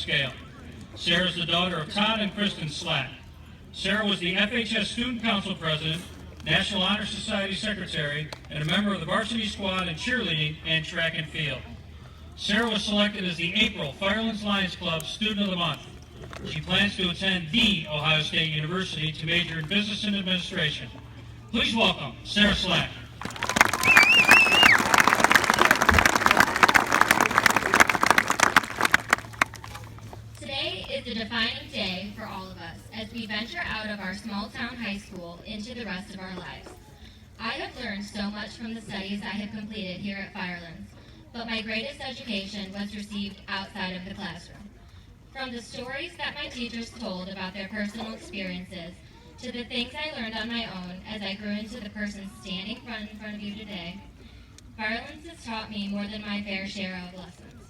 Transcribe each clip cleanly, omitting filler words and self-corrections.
scale. Sarah is the daughter of Todd and Kristen Slack. Sarah was the FHS Student Council President, National Honor Society Secretary, and a member of the varsity squad in cheerleading and track and field. Sarah was selected as the April Firelands Lions Club Student of the Month. She plans to attend the Ohio State University to major in Business and Administration. Please welcome Sarah Slack. Today is a defining day for all of us as we venture out of our small town high school into the rest of our lives. I have learned so much from the studies I have completed here at Firelands, but my greatest education was received outside of the classroom. From the stories that my teachers told about their personal experiences, to the things I learned on my own as I grew into the person standing in front of you today, Firelands has taught me more than my fair share of lessons.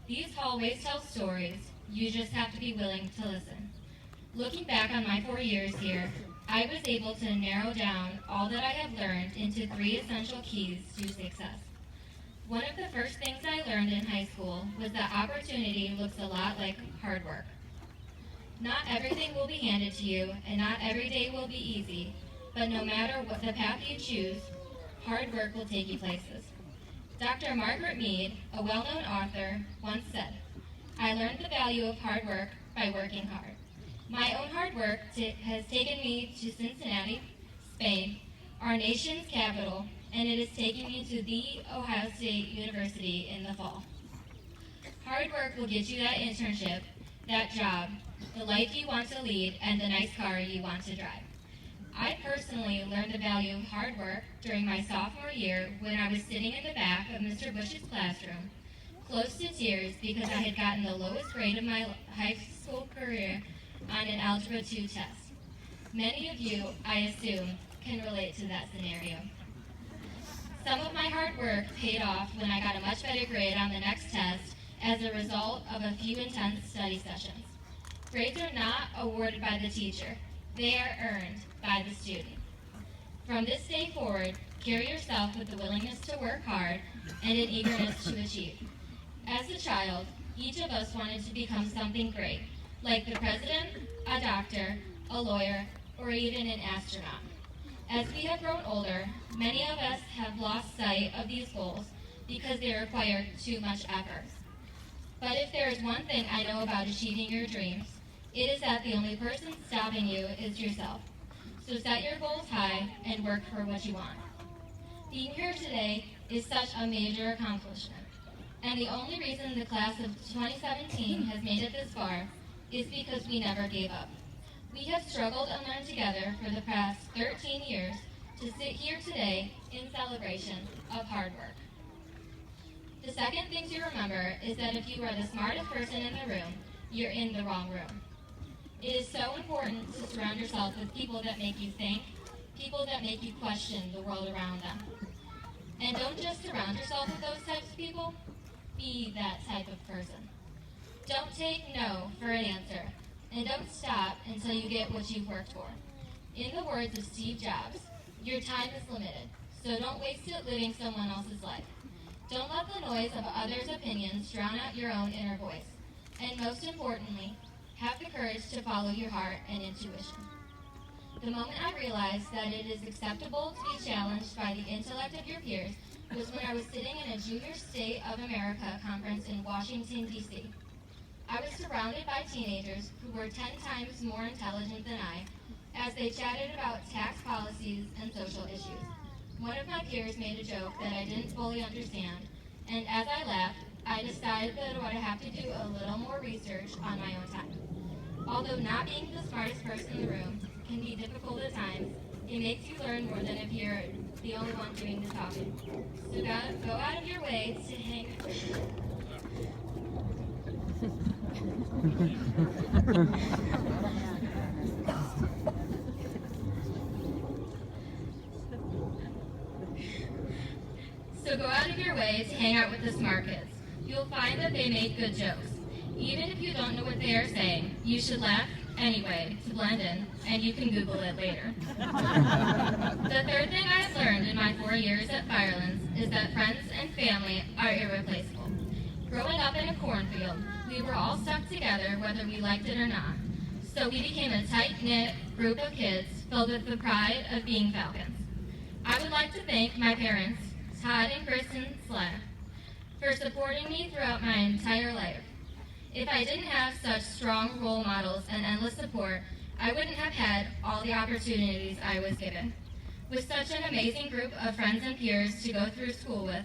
These hallways tell stories, you just have to be willing to listen. Looking back on my 4 years here, I was able to narrow down all that I have learned into 3 essential keys to success. One of the first things I learned in high school was that opportunity looks a lot like hard work. Not everything will be handed to you, and not every day will be easy, but no matter what the path you choose, hard work will take you places. Dr. Margaret Mead, a well-known author, once said, "I learned the value of hard work by working hard." My own hard work has taken me to Cincinnati, Spain, our nation's capital, and it is taking me to the Ohio State University in the fall. Hard work will get you that internship, that job, the life you want to lead, and the nice car you want to drive. I personally learned the value of hard work during my sophomore year when I was sitting in the back of Mr. Bush's classroom, close to tears because I had gotten the lowest grade of my high school career on an Algebra 2 test. Many of you, I assume, can relate to that scenario. Some of my hard work paid off when I got a much better grade on the next test as a result of a few intense study sessions. Grades are not awarded by the teacher. They are earned by the student. From this day forward, carry yourself with the willingness to work hard and an eagerness to achieve. As a child, each of us wanted to become something great, like the president, a doctor, a lawyer, or even an astronaut. As we have grown older, many of us have lost sight of these goals because they require too much effort. But if there is one thing I know about achieving your dreams, it is that the only person stopping you is yourself. So set your goals high and work for what you want. Being here today is such a major accomplishment, and the only reason the class of 2017 has made it this far is because we never gave up. We have struggled and learned together for the past 13 years to sit here today in celebration of hard work. The second thing to remember is that if you are the smartest person in the room, you're in the wrong room. It is so important to surround yourself with people that make you think, people that make you question the world around them. And don't just surround yourself with those types of people, be that type of person. Don't take no for an answer, and don't stop until you get what you've worked for. In the words of Steve Jobs, your time is limited, so don't waste it living someone else's life. Don't let the noise of others' opinions drown out your own inner voice. And most importantly, have the courage to follow your heart and intuition. The moment I realized that it is acceptable to be challenged by the intellect of your peers was when I was sitting in a Junior State of America conference in Washington, D.C. I was surrounded by teenagers who were 10 times more intelligent than I as they chatted about tax policies and social issues. One of my peers made a joke that I didn't fully understand, and as I laughed, I decided that I would have to do a little more research on my own time. Although not being the smartest person in the room can be difficult at times, it makes you learn more than if you're the only one doing the talking. So go out of your way to hang. So go out of your way to hang out with the smart kids. You'll find that they make good jokes. Even if you don't know what they are saying, you should laugh anyway to blend in, and you can Google it later. The third thing I've learned in my 4 years at Firelands is that friends and family are irreplaceable. Growing up in a cornfield, we we were all stuck together whether we liked it or not. So we became a tight-knit group of kids filled with the pride of being Falcons. I would like to thank my parents, Todd and Kristen Slack, for supporting me throughout my entire life. If I didn't have such strong role models and endless support, I wouldn't have had all the opportunities I was given. With such an amazing group of friends and peers to go through school with,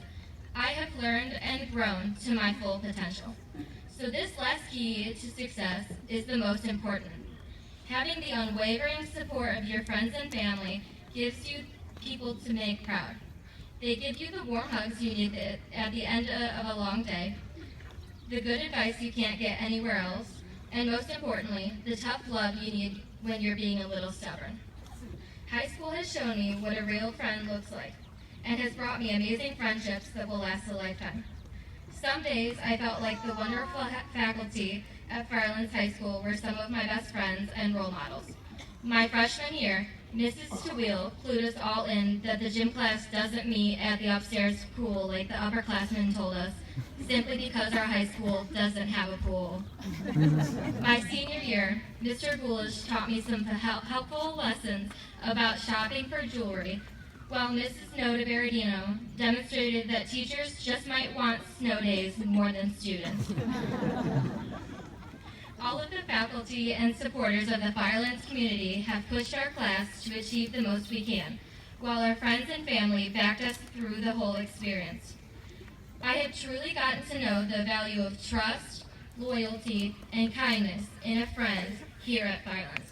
I have learned and grown to my full potential. So this last key to success is the most important. Having the unwavering support of your friends and family gives you people to make proud. They give you the warm hugs you need at the end of a long day, the good advice you can't get anywhere else, and most importantly, the tough love you need when you're being a little stubborn. High school has shown me what a real friend looks like, and has brought me amazing friendships that will last a lifetime. Some days I felt like the wonderful faculty at Firelands High School were some of my best friends and role models. My freshman year, Mrs. Tawil clued us all in that the gym class doesn't meet at the upstairs pool like the upperclassmen told us, simply because our high school doesn't have a pool. My senior year, Mr. Goulash taught me some helpful lessons about shopping for jewelry, while Mrs. Noda Berardino demonstrated that teachers just might want snow days more than students. All of the faculty and supporters of the Firelands community have pushed our class to achieve the most we can, while our friends and family backed us through the whole experience. I have truly gotten to know the value of trust, loyalty, and kindness in a friend here at Firelands.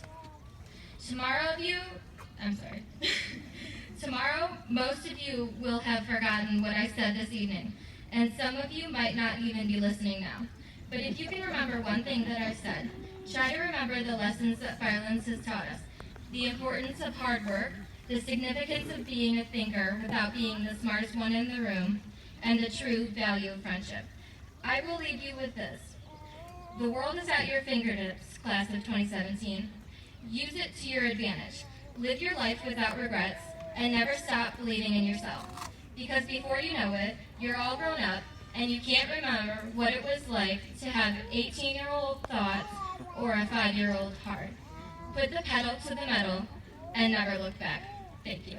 Tomorrow, most of you will have forgotten what I said this evening, and some of you might not even be listening now. But if you can remember one thing that I've said, try to remember the lessons that Firelands has taught us, the importance of hard work, the significance of being a thinker without being the smartest one in the room, and the true value of friendship. I will leave you with this. The world is at your fingertips, class of 2017. Use it to your advantage. Live your life without regrets, and never stop believing in yourself. Because before you know it, you're all grown up, and you can't remember what it was like to have 18-year-old thoughts or a 5-year-old heart. Put the pedal to the metal, and never look back. Thank you.